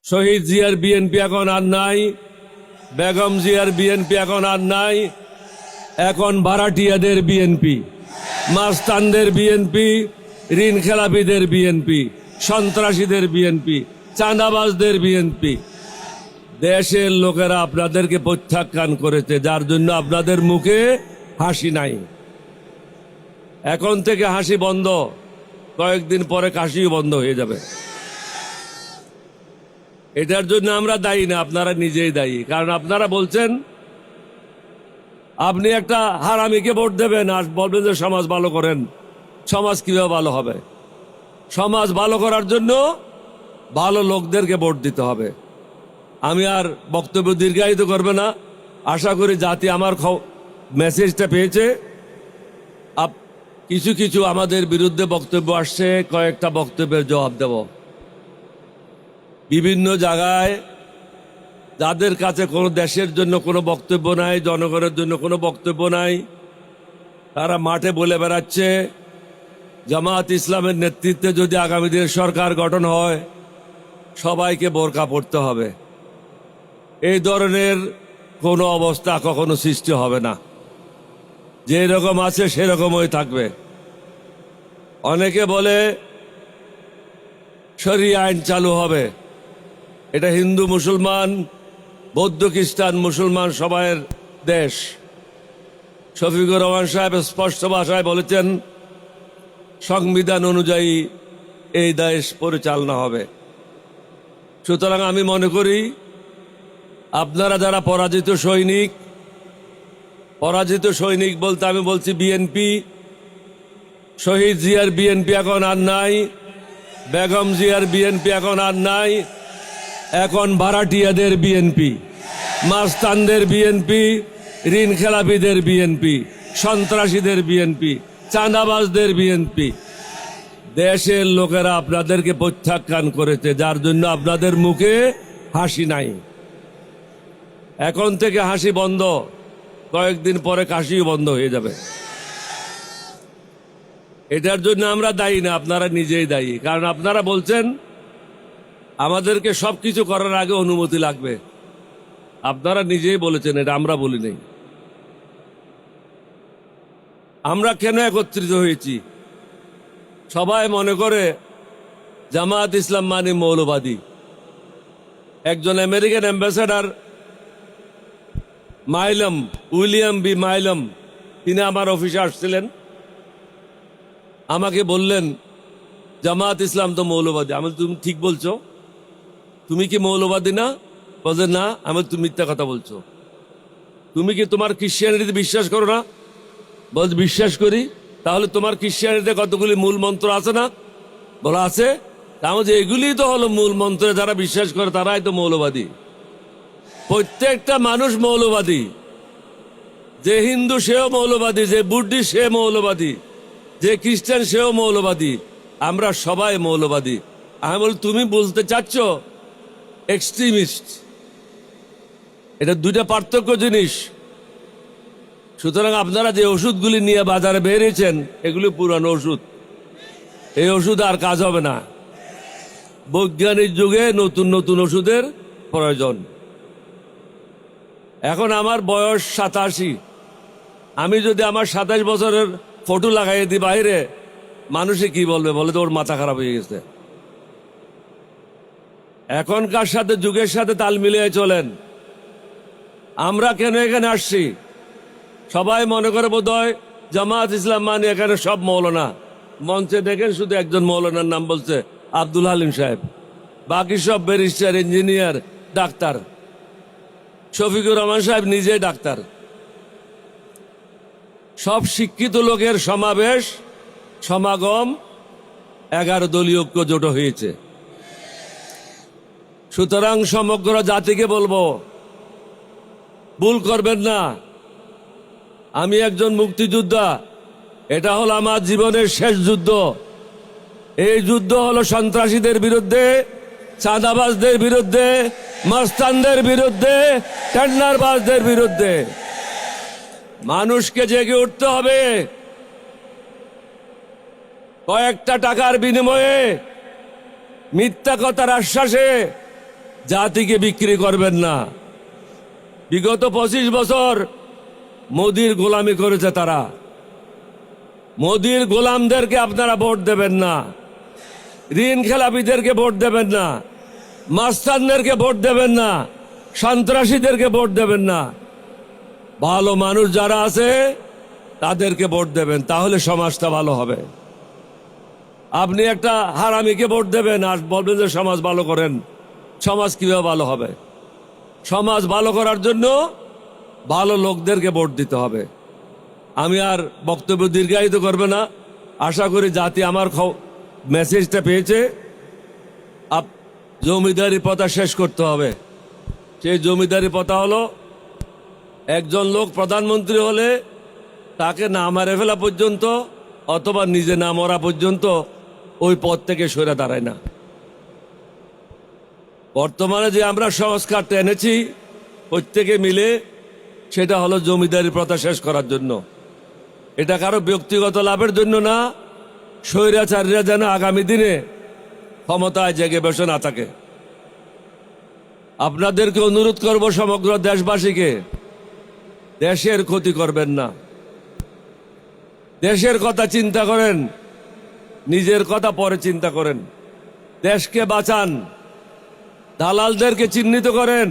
শহীদ জিয়ার বিএনপি এখন আর নাই, বেগম জিয়ার বিএনপি এখন আর নাই। এখন ভাড়াটিয়াদের বিএনপি, মাস্তানদের বিএনপি, ঋণ খেলাপিদের বিএনপি, সন্ত্রাসীদের বিএনপি, চাঁদাবাজদের বিএনপি। দেশের লোকেরা আপনাদেরকে প্রত্যাখ্যান করেছে, যার জন্য আপনাদের মুখে হাসি নাই। এখন থেকে হাসি বন্ধ, কয়েকদিন পরে কাশিও বন্ধ হয়ে যাবে। এটার জন্য আমরা দায়ী না, আপনারা নিজেই দায়ী। কারণ আপনারা বলছেন আপনি একটা হারামিকে ভোট দেবেন আর বলবেন যে সমাজ ভালো করেন। সমাজ কিভাবে ভালো হবে? সমাজ ভালো করার জন্য ভালো লোকদেরকে ভোট দিতে হবে। আমি আর বক্তব্য দীর্ঘায়িত করবে না। আশা করি জাতি আমার মেসেজটা পেয়েছে। কিছু কিছু আমাদের বিরুদ্ধে বক্তব্য আসছে, কয়েকটা বক্তব্যের জবাব দেব। বিভিন্ন জায়গায় যাদের কাছে কোনো দেশের জন্য কোনো বক্তব্য নাই, জনগণের জন্য কোনো বক্তব্য নাই, তারা মাঠে বলে বেড়াচ্ছে জামাত ইসলামের নেতৃত্বে যদি আগামী দিনের সরকার গঠন হয় সবাইকে বোরকা পড়তে হবে। এই ধরনের কোনো অবস্থা কখনো সৃষ্টি হবে না। যে রকম আছে সেরকমই থাকবে। অনেকে বলে শরিয়া আইন চালু হবে। এটা হিন্দু মুসলমান, বৌদ্ধ খ্রিস্টান মুসলমান সবাইয়ের দেশ। শফিকুর রহমান সাহেব স্পষ্ট ভাষায় বলেছেন সংবিধান অনুযায়ী এই দেশ পরিচালনা হবে। সুতরাং আমি মনে করি আপনারা যারা পরাজিত সৈনিক বলতে আমি বলছি বিএনপি, শহীদ জিয়ার বিএনপি এখন আর নাই, বেগম জিয়ার বিএনপি এখন আর নাই। এখন ভাড়াটিয়াদের বিএনপি, মাস্তানদের বিএনপি, ঋণ খেলাপিদের বিএনপি, সন্ত্রাসীদের বিএনপি, চাঁদাবাজদের বিএনপি। দেশের লোকেরা আপনাদেরকে প্রত্যাখ্যান করেছে, যার জন্য আপনাদের মুখে হাসি নাই। এখন থেকে হাসি বন্ধ, কয়েকদিন পরে কাশিও বন্ধ হয়ে যাবে। এটার জন্য আমরা দায়ী না, আপনারা নিজেই দায়ী। কারণ আপনারা বলছেন আমাদেরকে সবকিছু করার আগে অনুমতি লাগবে। আপনারা নিজেই বলেছেন, এটা আমরা বলি নাই। আমরা কেন একত্রিত হয়েছি? সবাই মনে করে জামাত ইসলাম মানে মৌলবাদী। একজন আমেরিকান অ্যাম্বাসেডর উইলিয়াম বি মাইলম, তিনি আমার অফিসে আসছিলেন। আমাকে বললেন জামাত ইসলাম তো মৌলবাদী। আমি তুমি ঠিক বলছো, তুমি কি মৌলবাদী না? বলছে না। আমি তুমি মিথ্যা কথা বলছো। তুমি কি তোমার খ্রিস্টানিটিতে বিশ্বাস করো না? বল বিশ্বাস করি। তাহলে তোমার খ্রিস্টানিটিতে কতগুলি মূল মন্ত্র আছে না? বলা আছে। তাহলে এগুলি তো হলো মূল মন্ত্রে যারা বিশ্বাস করে তারাই তো মৌলবাদী। প্রত্যেকটা মানুষ মৌলবাদী। যে হিন্দু সেও মৌলবাদী, যে বুদ্ধিস্ট সে মৌলবাদী, যে খ্রিস্টান সেও মৌলবাদী। আমরা সবাই মৌলবাদী। আমি বল তুমি বলতে চাচ্ছ এক্সট্রিমিস্ট। এটা দুইটা পার্থক্য জিনিস। সুতরাং আপনারা যে ওষুধগুলি নিয়ে বাজারে বেরিয়েছেন এগুলি পুরানো ওষুধ। এই ওষুধ আর কাজ হবে না। বৈজ্ঞানিক যুগে নতুন নতুন ওষুধের প্রয়োজন। এখন আমার বয়স 87। আমি যদি আমার 27 বছরের ফটো লাগাই দিই বাইরে, মানুষে কি বলবে? বলে তো ওর মাথা খারাপ হয়ে গেছে। এখনকার সাথে যুগের সাথে তাল মিলিয়ে চলেন। আমরা কেন এখানে আসছি? সবাই মনে করে বোধহয় জামাত ইসলাম মানে এখানে সব মৌলানা। মঞ্চে দেখেন শুধু একজন মৌলানার নাম বলছে, আব্দুল হালিম সাহেব। বাকি সব barrister, engineer, doctor. Shafiqur Rahman সাহেব নিজেই ডাক্তার। সব শিক্ষিত লোকের সমাগম 11 দলীয় ঐক্য জোট হয়েছে। সুতরাং সমগ্র জাতিকে বলবো ভুল করবেন না। আমি একজন মুক্তিযোদ্ধা। এটা হলো আমার জীবনের শেষ যুদ্ধ। এই যুদ্ধ হলো সন্ত্রাসীদের বিরুদ্ধে, চাঁদাবাজদের বিরুদ্ধে, মাস্তানদের বিরুদ্ধে, টেন্ডারবাজদের বিরুদ্ধে। মানুষকে জেগে উঠতে হবে। কয়েকটা টাকার বিনিময়ে, মিথ্যা কথার আশ্বাসে জাতিকে বিক্রি করবেন না। বিগত 25 বছর মোদির গোলামি করেছে তারা। মোদির গোলামদেরকে আপনারা ভোট দেবেন না, ঋণ খেলাপিদেরকে ভোট দেবেন না, মাস্তানদেরকে ভোট দেবেন না, সন্ত্রাসীদেরকে ভোট দেবেন না। ভালো মানুষ যারা আছে তাদেরকে ভোট দেবেন, তাহলে সমাজটা ভালো হবে। আপনি একটা হারামিকে ভোট দেবেন আর বলবেন যে সমাজ ভালো করেন, সমাজ কিভাবে ভালো হবে? সমাজ ভালো করার জন্য ভালো লোকদেরকে ভোট দিতে হবে। আমি আর বক্তব্য দীর্ঘায়িত করবে না। আশা করি জাতি আমার মেসেজটা পেয়েছে। জমিদারি প্রথা শেষ করতে হবে। সেই জমিদারি প্রথা হলো, একজন লোক প্রধানমন্ত্রী হলে তাকে না মারে ফেলা পর্যন্ত অথবা নিজে না মরা পর্যন্ত ওই পদ থেকে সরে দাঁড়ায় না। বর্তমানে যে আমরা সংস্কারটা এনেছি প্রত্যেকে মিলে, সেটা হলো জমিদারি প্রথা শেষ করার জন্য। এটা কারো ব্যক্তিগত লাভের জন্য না, স্বৈরাচারীরা যেন আগামী দিনে ক্ষমতায় জেগে বসে না থাকে। আপনাদেরকে অনুরোধ করব, সমগ্র দেশবাসীকে, দেশের ক্ষতি করবেন না। দেশের কথা চিন্তা করেন, নিজের কথা পরে চিন্তা করেন। দেশকে বাঁচান, দালালদেরকে চিহ্নিত করেন,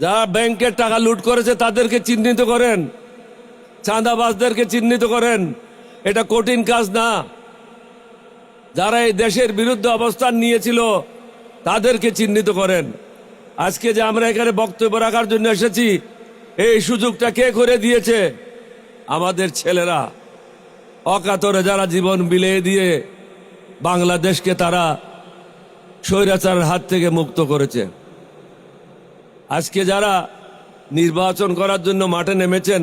যারা ব্যাংকের টাকা লুট করেছে তাদেরকে চিহ্নিত করেন, চাঁদাবাজদেরকে চিহ্নিত করেন। এটা কঠিন কাজ না। যারা এই দেশের বিরুদ্ধে অবস্থান নিয়েছিল তাদেরকে চিহ্নিত করেন। আজকে যে আমরা এখানে বক্তব্য রাখার জন্য এসেছি, এই সুযোগটা কে করে দিয়েছে? আমাদের ছেলেরা, অকাতরে যারা জীবন বিলিয়ে দিয়ে বাংলাদেশকে তারা স্বৈরাচারের হাত থেকে মুক্ত করেছে। আজকে যারা নির্বাচন করার জন্য মাঠে নেমেছেন,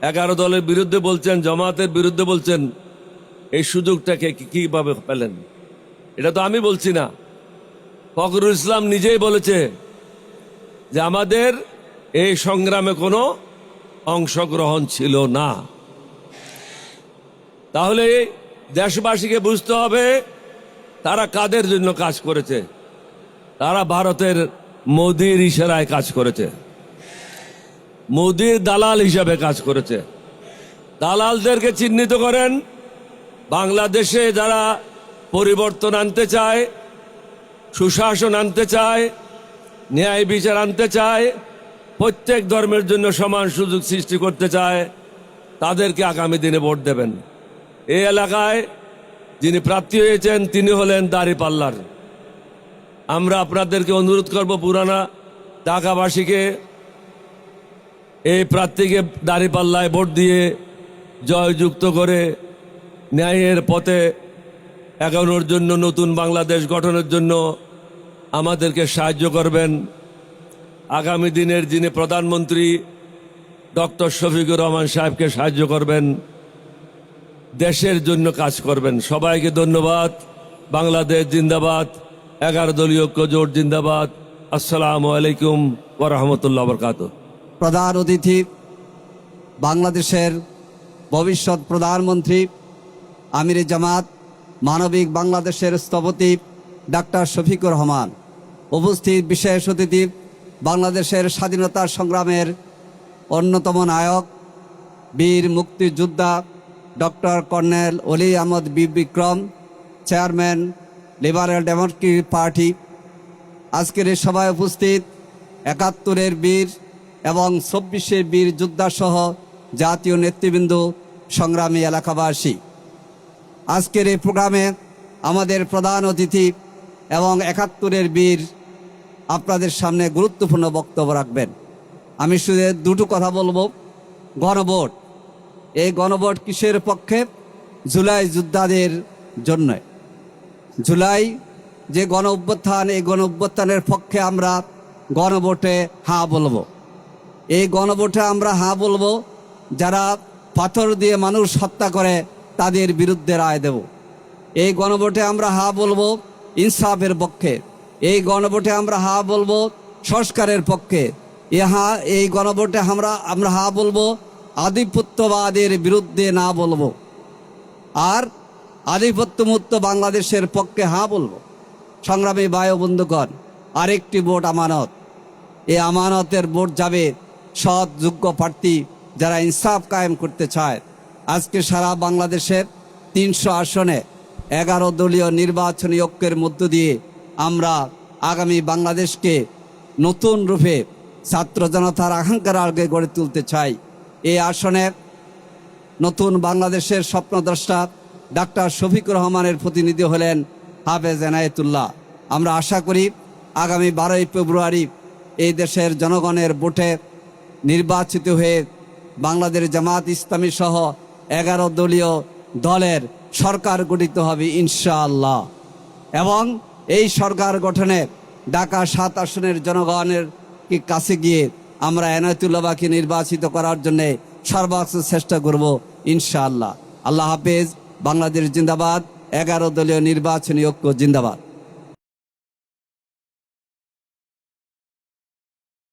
11 দলের বিরুদ্ধে বলছেন, জামাতের বিরুদ্ধে বলছেন, এই সুযোগটাকে কিভাবে পেলেন? এটা তো আমি বলছি না, ফখরুল ইসলাম নিজেই বলেছে যে আমাদের এই সংগ্রামে কোনো অংশগ্রহণ ছিল না। তাহলে দেশবাসীকে বুঝতে হবে তারা কাদের জন্য কাজ করেছে। তারা ভারতের মোদির ইশারায় কাজ করেছে, মোদির দালাল হিসাবে কাজ করেছে। দালালদেরকে চিহ্নিত করেন। বাংলাদেশে যারা পরিবর্তন আনতে চায়, সুশাসন আনতে চায়, ন্যায় বিচার আনতে চায়, প্রত্যেক ধর্মের জন্য সমান সুযোগ সৃষ্টি করতে চায়, তাদেরকে আগামী দিনে ভোট দেবেন। এই এলাকায় যিনি প্রার্থী হয়েছেন তিনি হলেন দাঁড়িপাল্লার। আমরা আপনাদেরকে অনুরোধ করব, পুরানা ঢাকাবাসীকে এই প্রার্থীকে দাঁড়িপাল্লায় ভোট দিয়ে জয়যুক্ত করে ন্যায়ের পথে এগোনোর জন্য, নতুন বাংলাদেশ গঠনের জন্য আমাদেরকে সাহায্য করবেন। আগামী দিনের যিনি প্রধানমন্ত্রী ডক্টর শফিকুর রহমান সাহেবকে সাহায্য করবেন, দেশের জন্য কাজ করবেন। সবাইকে ধন্যবাদ। বাংলাদেশ জিন্দাবাদ, 11 দলীয় ঐক্য জোট জিন্দাবাদ। আসসালামু আলাইকুম ওয়া রাহমাতুল্লাহি ওয়া বারাকাতুহু। প্রধান অতিথি বাংলাদেশের ভবিষ্যৎ প্রধানমন্ত্রী, আমিরে জামাত, মানবিক বাংলাদেশের স্থপতি ডাক্তার শফিকুর রহমান, উপস্থিত বিশেষ অতিথি বাংলাদেশের স্বাধীনতা সংগ্রামের অন্যতম নায়ক, বীর মুক্তিযোদ্ধা doctor colonel Oli Ahmad Bikram, chairman liberal democratic party, আজকের এই সভায় উপস্থিত 71-এর বীর এবং 24-এর বীর যোদ্ধাসহ জাতীয় নেতৃবৃন্দ, সংগ্রামী এলাকাবাসী, আজকের এই প্রোগ্রামে আমাদের প্রধান অতিথি এবং 71-এর বীর আপনাদের সামনে গুরুত্বপূর্ণ বক্তব্য রাখবেন। আমি শুধু দুটো কথা বলবো। গণভোট, এই গণভোট কিসের পক্ষে? জুলাই যোদ্ধাদের জন্য। জুলাই যে গণ অভ্যুত্থান, এই গণ অভ্যুত্থানের পক্ষে আমরা গণভোটে হ্যাঁ বলবো। এই গণভোটে আমরা হ্যাঁ বলবো। যারা পাথর দিয়ে মানুষ হত্যা করে তাদের বিরুদ্ধে রায় দেব। এই গণভোটে আমরা হ্যাঁ বলবো ইনসাফের পক্ষে। এই গণভোটে আমরা হ্যাঁ বলবো সংস্কারের পক্ষে। এই গণভোটে আমরা হ্যাঁ বলবো আধিপত্যবাদের বিরুদ্ধে না বলবো, আর আধিপত্যমুক্ত বাংলাদেশের পক্ষে হ্যাঁ বলবো। সংগ্রামী ভাই ও বন্ধুগণ, আরেকটি ভোট আমানত। এই আমানতের ভোট যাবে সৎ যোগ্য প্রার্থী যারা ইনসাফ কায়েম করতে চায়। আজকে সারা বাংলাদেশের 300 আসনে 11 দলীয় নির্বাচনী ঐক্যের মধ্য দিয়ে আমরা আগামী বাংলাদেশকে নতুন রূপে ছাত্র জনতার আকাঙ্ক্ষার আগে গড়ে তুলতে চাই। এই আসনে নতুন বাংলাদেশের স্বপ্নদ্রষ্টা ডাক্তার শফিকুর রহমানের প্রতিনিধি হলেন হাফেজ এনায়েতুল্লাহ। আমরা আশা করি আগামী 12ই ফেব্রুয়ারি এই দেশের জনগণের ভোটে নির্বাচিত হয়ে বাংলাদেশ জামাত ইসলামী সহ 11 দলীয় দলের সরকার গঠিত হবে ইনশাআল্লাহ। এবং এই সরকার গঠনে ঢাকা 7 আসনের জনগণের কাছে গিয়ে আমরা এনায়েতুল্লাহকে নির্বাচিত করার জন্য সর্বোচ্চ চেষ্টা করব ইনশাআল্লাহ। আল্লাহ হাফেজ। বাংলাদেশ জিন্দাবাদ। 11 দলীয় নির্বাচনী ঐক্য জিন্দাবাদ।